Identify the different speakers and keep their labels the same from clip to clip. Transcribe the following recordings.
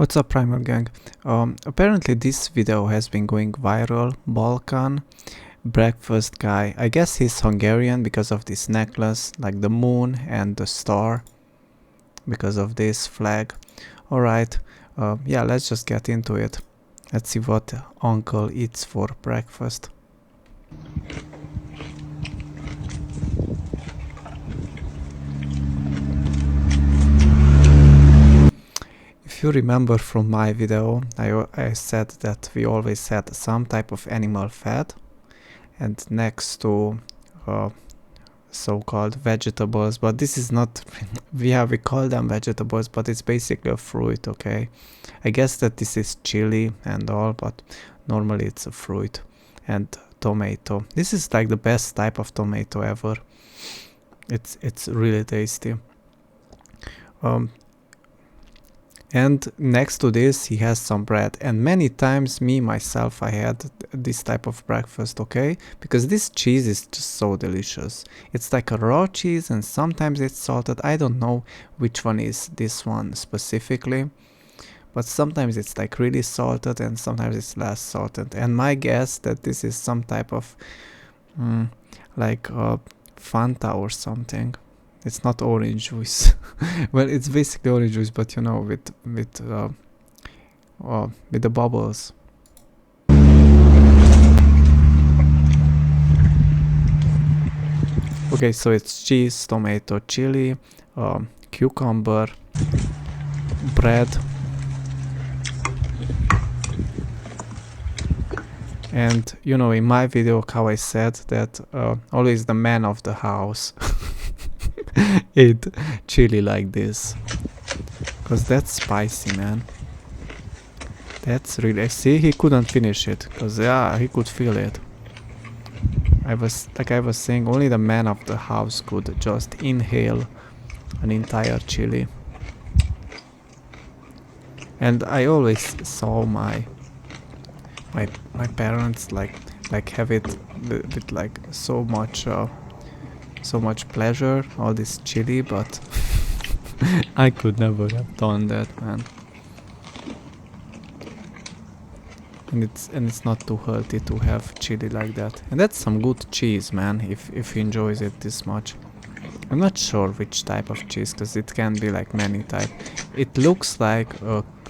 Speaker 1: What's up, Primal Gang? Apparently this video has been going viral. Balkan, breakfast guy. I guess he's Hungarian because of this necklace, like the moon and the star, because of this flag. Alright, yeah, let's just get into it. Let's see what uncle eats for breakfast. If you remember from my video, I said that we always had some type of animal fat, and next to so-called vegetables, but this is not we call them vegetables, but it's basically a fruit. Okay, I guess that this is chili and all, but normally it's a fruit. And tomato, this is like the best type of tomato ever. It's really tasty. And next to this he has some bread, and many times myself I had this type of breakfast, okay, because this cheese is just so delicious. It's like a raw cheese and sometimes it's salted. I don't know which one is this one specifically, but sometimes it's like really salted and sometimes it's less salted, and my guess that this is some type of like Fanta or something. It's not orange juice. Well, it's basically orange juice, but you know, with the bubbles. Okay, so it's cheese, tomato, chili, cucumber, bread, and you know, in my video, how I said that always the man of the house ate chili like this, because that's spicy, man. That's really, see, he couldn't finish it because yeah, he could feel it. I was saying, only the man of the house could just inhale an entire chili. And I always saw my parents like have it with like so much pleasure, all this chili, but I could never have done that, man. And it's not too healthy to have chili like that. And that's some good cheese, man, if he enjoys it this much. I'm not sure which type of cheese, because it can be like many type. It looks like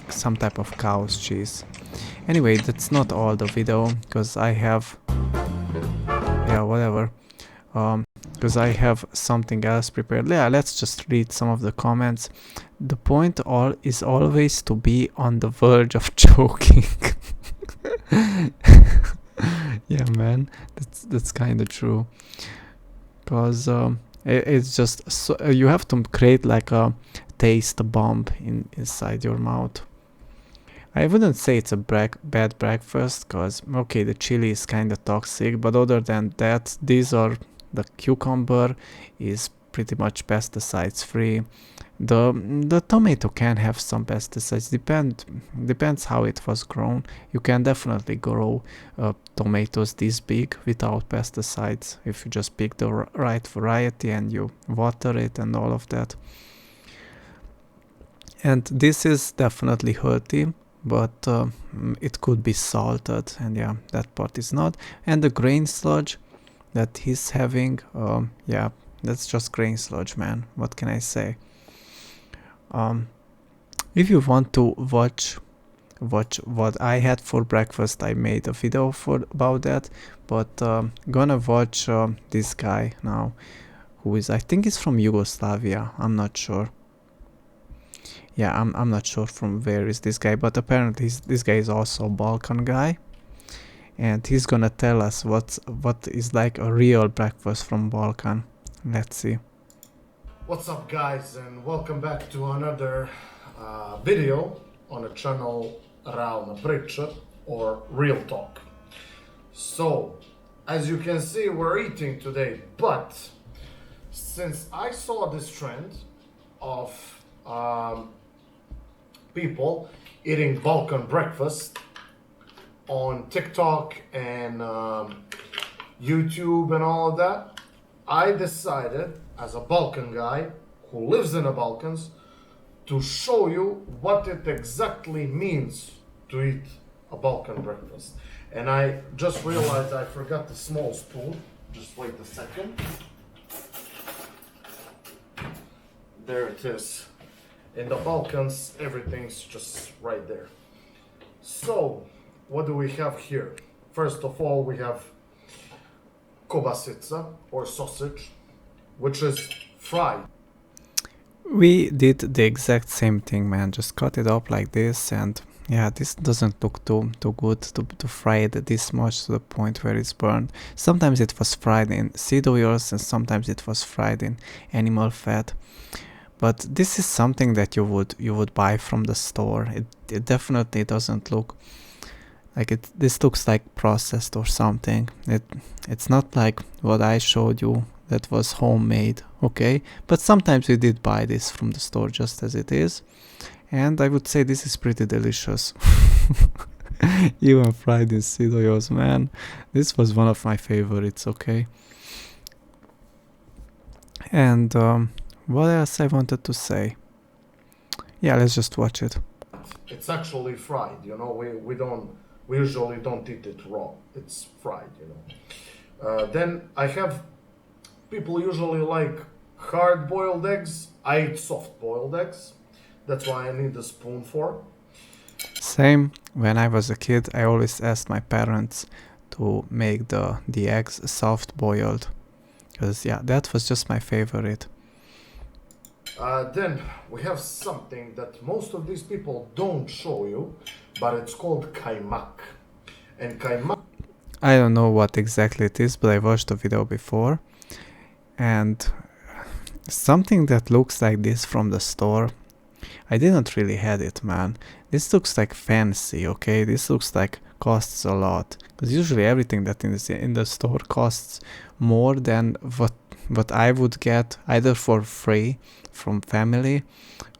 Speaker 1: some type of cow's cheese. Anyway, that's not all the video, because I have, yeah, whatever, because I have something else prepared. Yeah, let's just read some of the comments. The point is always to be on the verge of choking. Yeah, man, that's kind of true, because it's just so, you have to create like a taste bomb inside your mouth. I wouldn't say it's a bad breakfast, because okay, the chili is kind of toxic, but other than that, the cucumber is pretty much pesticides free. The tomato can have some pesticides, depends how it was grown. You can definitely grow tomatoes this big without pesticides if you just pick the right variety and you water it and all of that. And this is definitely healthy, but it could be salted, and yeah, that part is not. And the grain sludge that he's having, yeah, that's just grain sludge, man. What can I say? If you want to watch what I had for breakfast, I made a video about that, but gonna watch this guy now, who is, I think he's from Yugoslavia, I'm not sure. Yeah, I'm not sure from where is this guy, but apparently this guy is also a Balkan guy, and he's gonna tell us what is like a real breakfast from Balkan. Let's see.
Speaker 2: What's up, guys, and welcome back to another video on the channel Realna Priča, or Real Talk. So, as you can see, we're eating today, but since I saw this trend of people eating Balkan breakfast on TikTok and YouTube and all of that, I decided, as a Balkan guy who lives in the Balkans, to show you what it exactly means to eat a Balkan breakfast. And I just realized I forgot the small spoon. Just wait a second. There it is. In the Balkans, everything's just right there. So, what do we have here? First of all, we have kobasica, or sausage, which is fried.
Speaker 1: We did the exact same thing, man. Just cut it up like this, and yeah, this doesn't look too good to fry it this much to the point where it's burned. Sometimes it was fried in seed oils, and sometimes it was fried in animal fat. But this is something that you would buy from the store. It definitely doesn't look like it. This looks like processed or something. It's not like what I showed you that was homemade, okay? But sometimes we did buy this from the store just as it is, and I would say this is pretty delicious. Even fried in seed oils, man. This was one of my favorites, okay? And what else I wanted to say? Yeah, let's just watch it.
Speaker 2: It's actually fried, you know. We usually don't eat it raw. It's fried, you know. Then I have people usually like hard boiled eggs. I eat soft boiled eggs. That's why I need a spoon for.
Speaker 1: Same. When I was a kid, I always asked my parents to make the eggs soft boiled, because yeah, that was just my favorite.
Speaker 2: Then we have something that most of these people don't show you, but it's called kaymak. And kaymak.
Speaker 1: I don't know what exactly it is, but I watched the video before, and something that looks like this from the store, I didn't really had it, man. This looks like fancy, okay? This looks like costs a lot, because usually everything that is in the store costs more than what I would get either for free from family,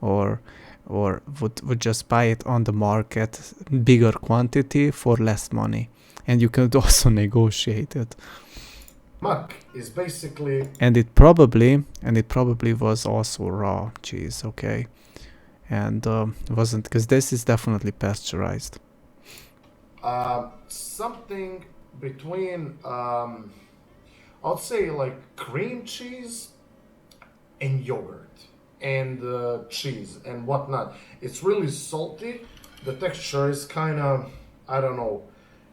Speaker 1: or would just buy it on the market, bigger quantity for less money, and you could also negotiate it.
Speaker 2: Kaymak is basically
Speaker 1: And it probably was also raw cheese, okay? And wasn't, because this is definitely pasteurized.
Speaker 2: something between, I'll say, like cream cheese and yogurt and cheese and whatnot. It's really salty. The texture is kind of, I don't know,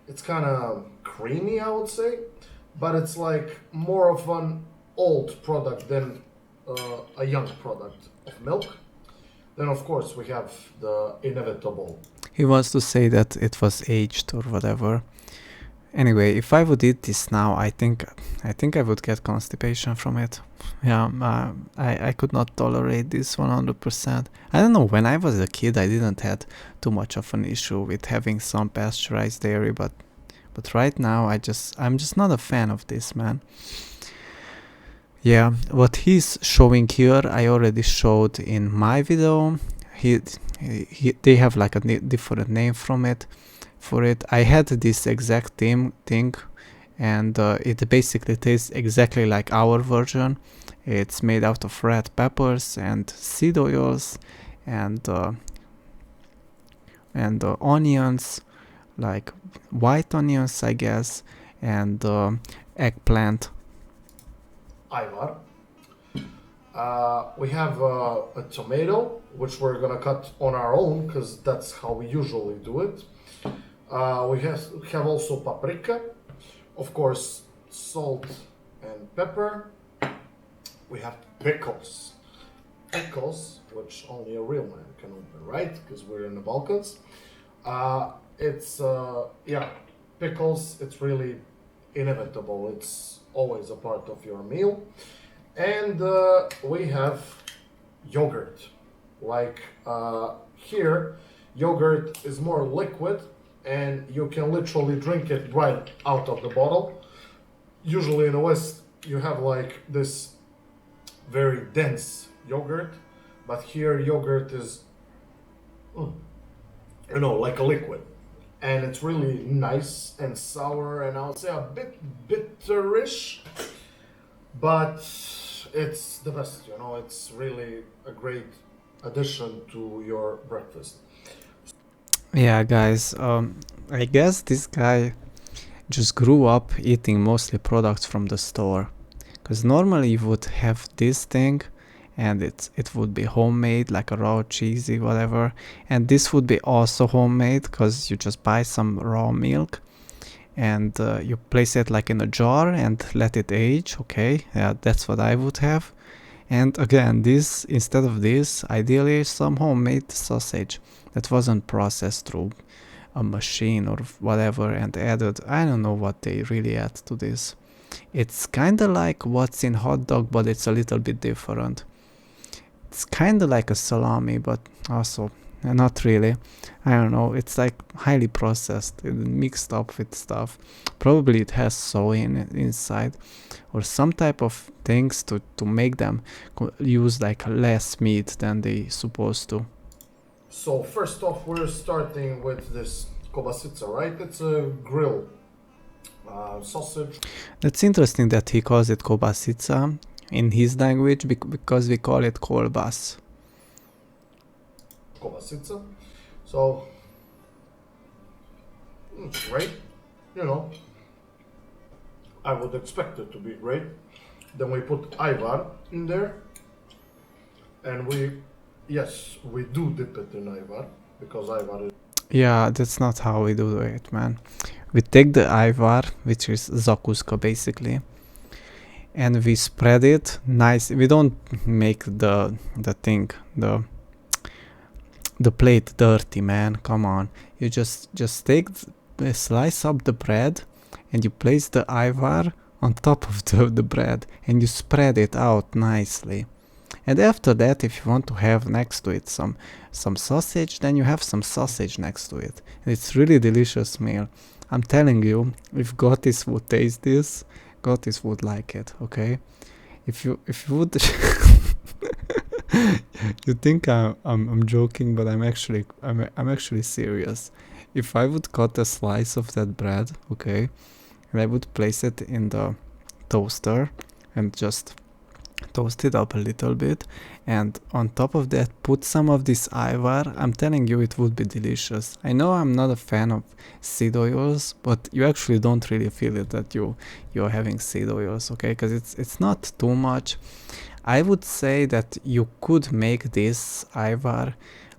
Speaker 2: it's kind of creamy, I would say, but it's like more of an old product than a young product of milk. Then, of course, we have the inevitable.
Speaker 1: He wants to say that it was aged or whatever. Anyway, if I would eat this now, I think I would get constipation from it. Yeah, I could not tolerate this 100%. I don't know, when I was a kid, I didn't had too much of an issue with having some pasteurized dairy, but right now I'm just not a fan of this, man. Yeah, what he's showing here, I already showed in my video. They have like a different name from it. For it, I had this exact thing, and it basically tastes exactly like our version. It's made out of red peppers and seed oils, and onions, like white onions, I guess, and eggplant.
Speaker 2: Ivar. We have a tomato, which we're gonna cut on our own because that's how we usually do it. We have also paprika, of course, salt and pepper. We have pickles. Pickles, which only a real man can open, right? Because we're in the Balkans. It's yeah, pickles. It's really inevitable. It's always a part of your meal. And we have yogurt. Like here, yogurt is more liquid, and you can literally drink it right out of the bottle. Usually in the West, you have like this very dense yogurt, but here yogurt is, like a liquid, and it's really nice and sour, and I would say a bit bitterish, but it's the best. It's really a great addition to your breakfast.
Speaker 1: Yeah, guys, I guess this guy just grew up eating mostly products from the store. Because normally you would have this thing and it would be homemade, like a raw cheesy whatever, and this would be also homemade because you just buy some raw milk and you place it like in a jar and let it age. Okay, yeah, that's what I would have. And again, this, instead of this, ideally some homemade sausage that wasn't processed through a machine or whatever and added, I don't know what they really add to this. It's kind of like what's in hot dog, but it's a little bit different. It's kind of like a salami, but also not really. I don't know. It's like highly processed, mixed up with stuff. Probably it has soy inside, or some type of things to make them use like less meat than they supposed to.
Speaker 2: So first off, we're starting with this kobasica, right? It's a grill sausage.
Speaker 1: That's interesting that he calls it kobasica in his language because we call it kolbas.
Speaker 2: Kobasica. So it's great. You know, I would expect it to be great. Then we put Ivar in there, and we do dip it in Ivar because Ivar is.
Speaker 1: Yeah, that's not how we do it, man. We take the Ivar, which is zakuska basically, and we spread it nice. We don't make the thing, the plate dirty, man. Come on. You just take slice up the bread and you place the Ivar on top of the bread and you spread it out nicely. And after that, if you want to have next to it some sausage, then you have some sausage next to it. And it's really delicious meal. I'm telling you, if Gotis would taste this, Gotis would like it, okay? If you would you think I'm joking, but I'm actually serious. If I would cut a slice of that bread, okay, and I would place it in the toaster and just toast it up a little bit, and on top of that put some of this Ivar, I'm telling you it would be delicious. I know I'm not a fan of seed oils, but you actually don't really feel it that you're having seed oils, okay, because it's not too much. I would say that you could make this Ivar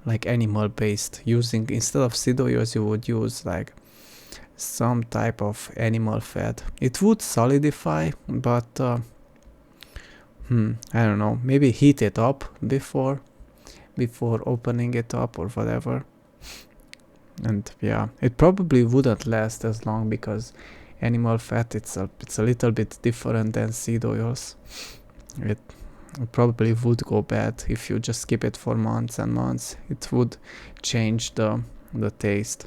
Speaker 1: like animal based, using, instead of seed oils you would use like some type of animal fat. It would solidify, but I don't know, maybe heat it up before opening it up or whatever. And yeah, it probably wouldn't last as long because animal fat, it's a little bit different than seed oils. It probably would go bad if you just keep it for months and months. It would change the taste.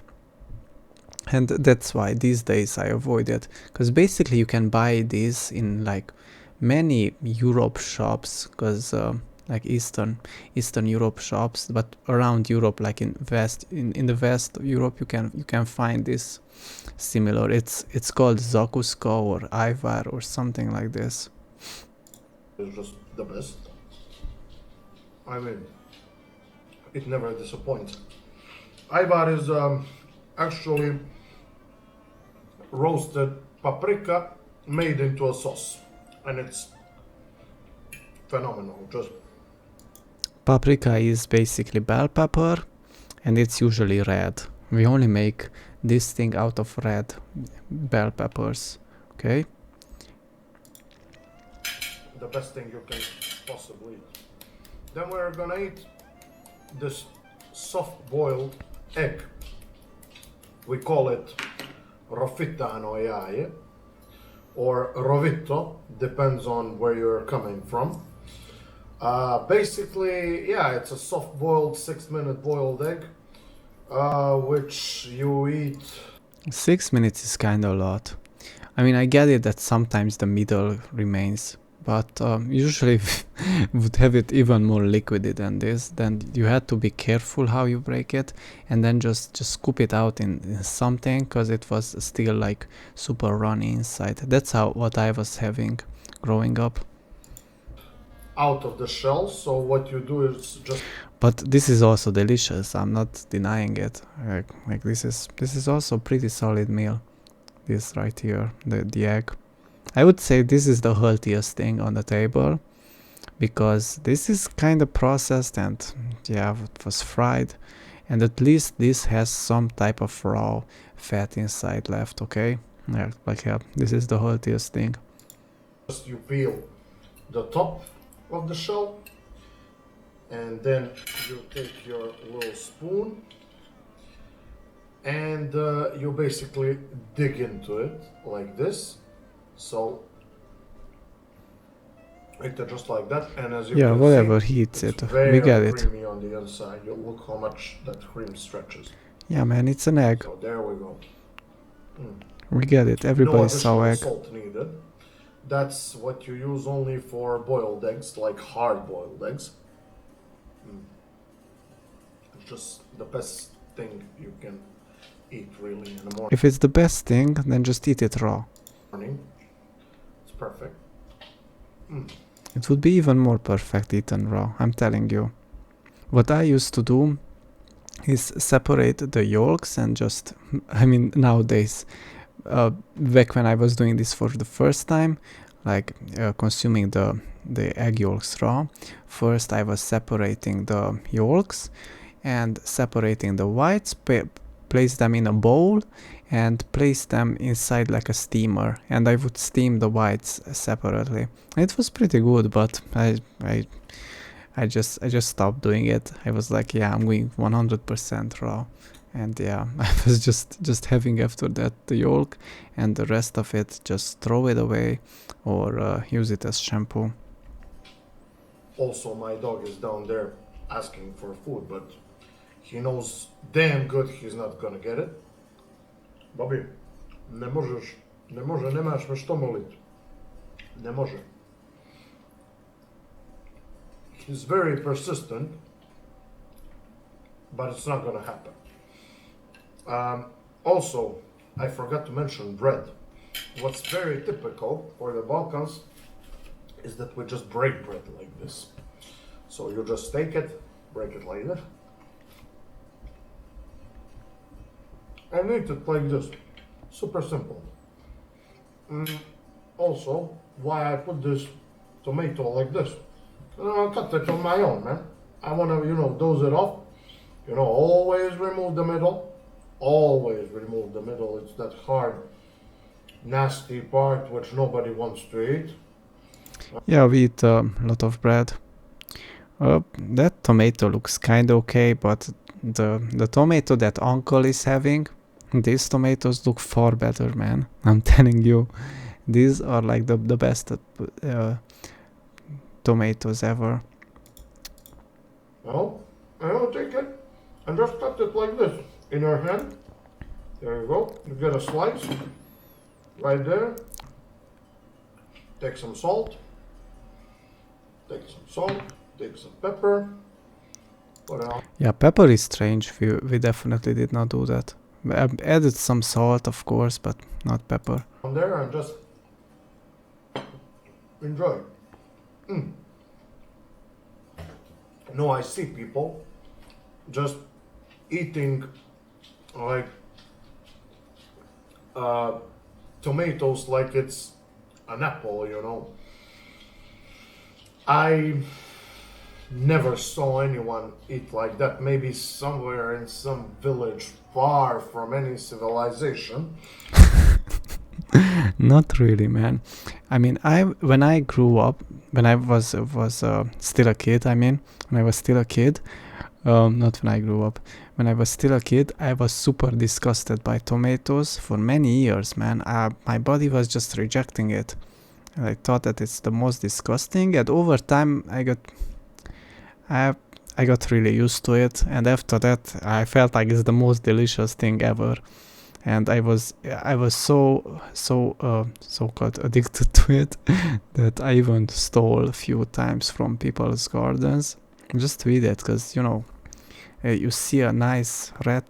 Speaker 1: And that's why these days I avoid it, because basically you can buy this in like many Europe shops, because like Eastern Europe shops, but around Europe, like in the West Europe, you can find this similar. It's called zakuska or Ivar or something like this.
Speaker 2: Is just the best. I mean, it never disappoints. Ivar is actually roasted paprika made into a sauce, and it's phenomenal. Just
Speaker 1: Paprika is basically bell pepper, and it's usually red. We only make this thing out of red bell peppers, okay?
Speaker 2: the best thing you can possibly eat. Then we're gonna eat this soft-boiled egg. We call it rofita anoyaye or rovito, depends on where you're coming from. Basically, yeah, it's a soft-boiled 6-minute boiled egg, which you eat.
Speaker 1: 6 minutes is kind of a lot. I mean, I get it that sometimes the middle remains, but usually would have it even more liquidy than this. Then you had to be careful how you break it, and then just scoop it out in something, because it was still like super runny inside. That's what I was having growing up.
Speaker 2: Out of the shell, so what you do is just.
Speaker 1: But this is also delicious. I'm not denying it. Like this is also pretty solid meal. This right here, the egg. I would say this is the healthiest thing on the table because this is kind of processed and yeah, it was fried, and at least this has some type of raw fat inside left. Okay, yeah, like yeah, this is the healthiest thing.
Speaker 2: Just you peel the top of the shell, and then you take your little spoon and you basically dig into it like this. So just like that, and as you
Speaker 1: Yeah,
Speaker 2: can
Speaker 1: whatever
Speaker 2: see,
Speaker 1: heats
Speaker 2: it's
Speaker 1: it,
Speaker 2: very
Speaker 1: we get it.
Speaker 2: creamy on the inside. You look how much that cream stretches.
Speaker 1: Yeah, man, it's an egg.
Speaker 2: So there we go.
Speaker 1: We get it.
Speaker 2: No
Speaker 1: Everybody saw
Speaker 2: additional
Speaker 1: egg.
Speaker 2: salt needed. That's what you use only for boiled eggs, like hard boiled eggs. It's just the best thing you can eat really in the
Speaker 1: If it's the best thing, then just eat it raw.
Speaker 2: morning. It's perfect.
Speaker 1: It would be even more perfect eaten raw, I'm telling you. What I used to do is separate the yolks and just, I mean, nowadays, back when I was doing this for the first time, like consuming the egg yolks raw, first I was separating the yolks and separating the whites, place them in a bowl and place them inside like a steamer, and I would steam the whites separately. It was pretty good, but I just stopped doing it. I was like, yeah, I'm going 100% raw, and yeah, I was just having after that the yolk, and the rest of it just throw it away or use it as shampoo.
Speaker 2: Also, my dog is down there asking for food, but he knows damn good he's not gonna get it. Bobby, nemaš me što moliti. Ne može. He's very persistent, but it's not gonna happen. Also, I forgot to mention bread. What's very typical for the Balkans is that we just break bread like this. So you just take it, break it like this, and eat it like this. Super simple. Also, why I put this tomato like this? I'll cut it on my own, man. I wanna, dose it off. Always remove the middle. Always remove the middle. It's that hard, nasty part which nobody wants to eat.
Speaker 1: Yeah, we eat a lot of bread. That tomato looks kind of okay, but the tomato that uncle is having, these tomatoes look far better, man. I'm telling you, these are like the best tomatoes ever.
Speaker 2: Well, take it and just cut it like this in your hand. There you go. You get a slice right there. Take some salt. Take some pepper. What else?
Speaker 1: Yeah, pepper is strange. We definitely did not do that. We added some salt, of course, but not pepper.
Speaker 2: On there and just enjoy. No, I see people just eating like tomatoes like it's an apple. I never saw anyone eat like that. Maybe somewhere in some village far from any civilization.
Speaker 1: Not really, man. I mean, when I grew up, when I was still a kid. I mean, when I was still a kid, not when I grew up. When I was still a kid, I was super disgusted by tomatoes for many years, man. My body was just rejecting it. I thought that it's the most disgusting, and over time, I got really used to it, and after that, I felt like it's the most delicious thing ever. And I was so called addicted to it that I even stole a few times from people's gardens just to eat it, because you see a nice red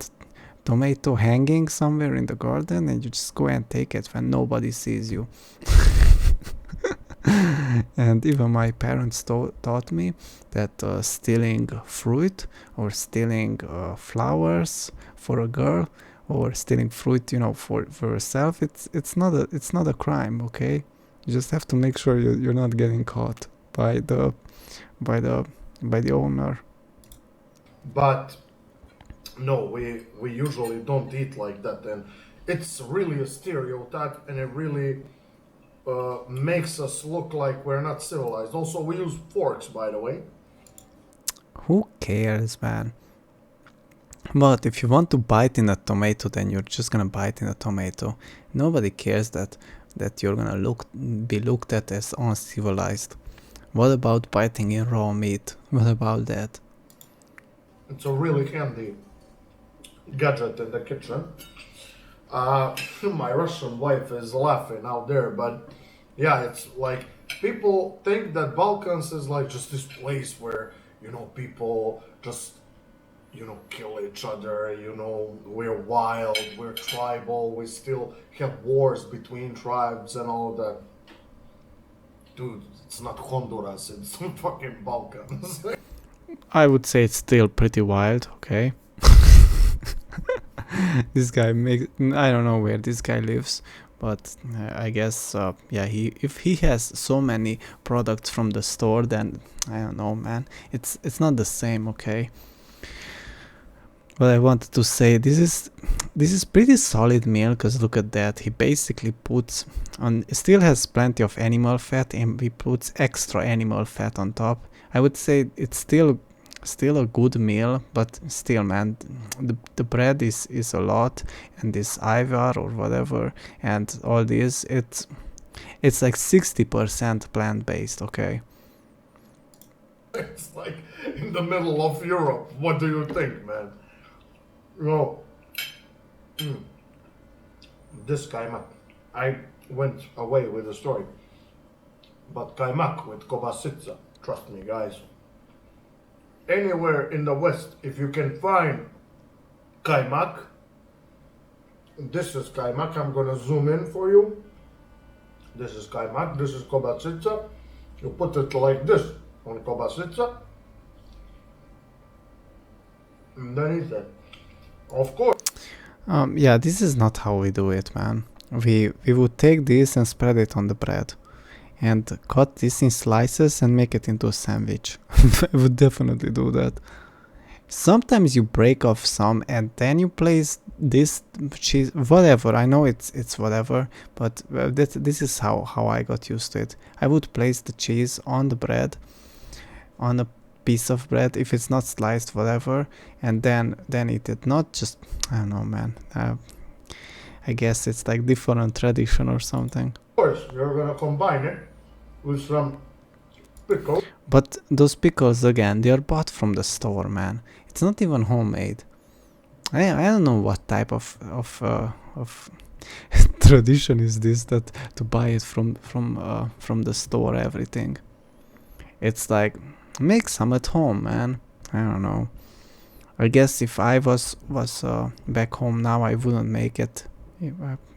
Speaker 1: tomato hanging somewhere in the garden and you just go and take it when nobody sees you. And even my parents taught me that stealing fruit or stealing flowers for a girl or stealing fruit, for yourself, it's not a crime, okay? You just have to make sure you're not getting caught by by the by the owner.
Speaker 2: But no, we usually don't eat like that, and it's really a stereotype, and it really makes us look like we're not civilized. Also, we use forks, by the way.
Speaker 1: Who cares, man? But if you want to bite in a tomato, then you're just gonna bite in a tomato. Nobody cares that you're gonna be looked at as uncivilized. What about biting in raw meat? What about that?
Speaker 2: It's a really handy gadget in the kitchen. My Russian wife is laughing out there, but yeah, it's like people think that Balkans is like just this place where people just kill each other. We're wild, we're tribal, we still have wars between tribes and all that. Dude, it's not Honduras, it's fucking Balkans.
Speaker 1: I would say it's still pretty wild, okay? This guy makes, I don't know where this guy lives, but I guess yeah, if he has so many products from the store, then I don't know, man. It's not the same, okay? What I wanted to say, this is pretty solid meal, because look at that. He basically puts on, still has plenty of animal fat, and he puts extra animal fat on top. I would say it's still a good meal, but still, man, the bread is a lot, and this ivar or whatever, and all this, it's like 60% plant-based, okay?
Speaker 2: It's like in the middle of Europe. What do you think, man? No. Mm. This kaimak. I went away with the story. But kaimak with kobasica, trust me, guys. Anywhere in the West, if you can find kaimak, this is kaimak. I'm gonna zoom in for you. This is kaimak. This is kobasica. You put it like this on kobasica, and then eat it. Of course.
Speaker 1: Yeah, this is not how we do it, man. We would take this and spread it on the bread, and cut this in slices and make it into a sandwich. I would definitely do that. Sometimes you break off some and then you place this cheese, whatever. I know it's whatever, but this is how I got used to it. I would place the cheese on the bread, on a piece of bread, if it's not sliced, whatever, and then eat it. Not just, I don't know, man. I guess it's like different tradition or something.
Speaker 2: Of course, you're gonna combine it with some pickle.
Speaker 1: But those pickles, again, they are bought from the store, man. It's not even homemade. I don't know what type of tradition is this, that to buy it from the store, everything. It's like, make some at home, man. I don't know. I guess if I was back home now, I wouldn't make it.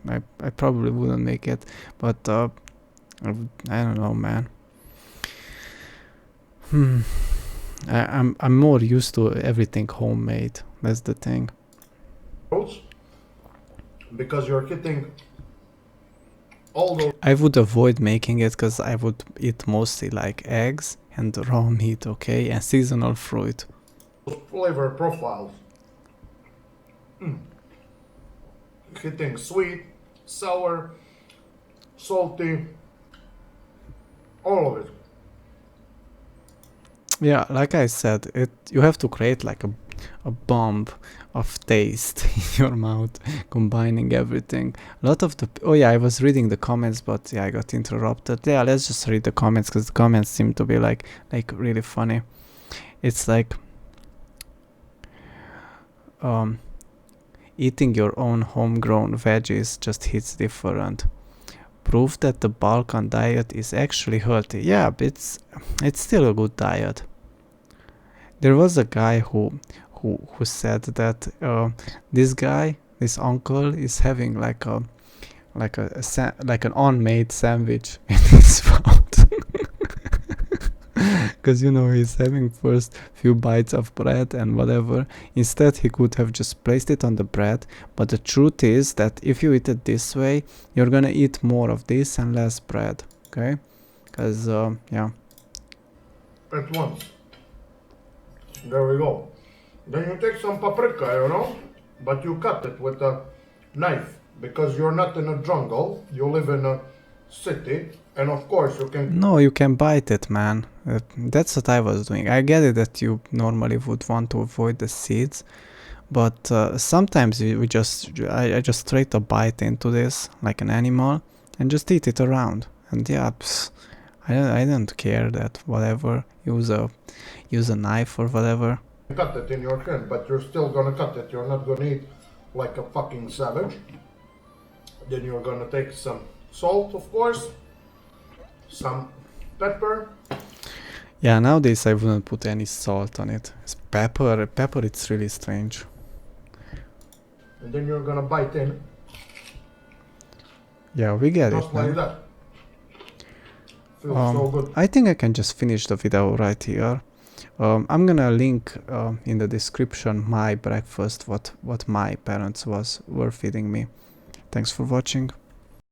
Speaker 1: I probably wouldn't make it, but I don't know, man. I'm more used to everything homemade. That's the thing.
Speaker 2: Because you're getting all those
Speaker 1: I would avoid making it, because I would eat mostly like eggs and raw meat, okay, and seasonal fruit.
Speaker 2: flavor profiles. Hitting sweet, sour, salty, all of it.
Speaker 1: Yeah, like I said, you have to create like a bomb of taste in your mouth, combining everything. A lot of the oh yeah, I was reading the comments, but yeah, I got interrupted. Yeah, let's just read the comments, because the comments seem to be like really funny. It's like eating your own homegrown veggies just hits different. Proof that the Balkan diet is actually healthy. Yeah, but it's still a good diet. There was a guy who said that this uncle is having like a like like an unmade sandwich in his mouth. Because you know he's having first few bites of bread and whatever. Instead he could have just placed it on the bread, but the truth is that if you eat it this way, you're gonna eat more of this and less bread. Okay, because yeah.
Speaker 2: At once. There we go. Then you take some paprika, you know, but you cut it with a knife because you're not in a jungle. You live in a city, and of course you can.
Speaker 1: No, you can bite it, man. That's what I was doing. I get it that you normally would want to avoid the seeds, but sometimes I just straight up bite into this like an animal and just eat it around. And yeah, I don't care that whatever. Use a knife or whatever.
Speaker 2: Cut it in your hand, but you're still gonna cut it. You're not gonna eat like a fucking savage. Then you're gonna take some salt, of course, some pepper.
Speaker 1: Yeah, nowadays I wouldn't put any salt on it. It's pepper. Pepper, it's really strange.
Speaker 2: And then you're gonna bite in.
Speaker 1: Yeah, we get
Speaker 2: just
Speaker 1: it,
Speaker 2: like
Speaker 1: man.
Speaker 2: that. Feels so good.
Speaker 1: I think I can just finish the video right here. I'm gonna link in the description my breakfast, what my parents were feeding me. Thanks for watching.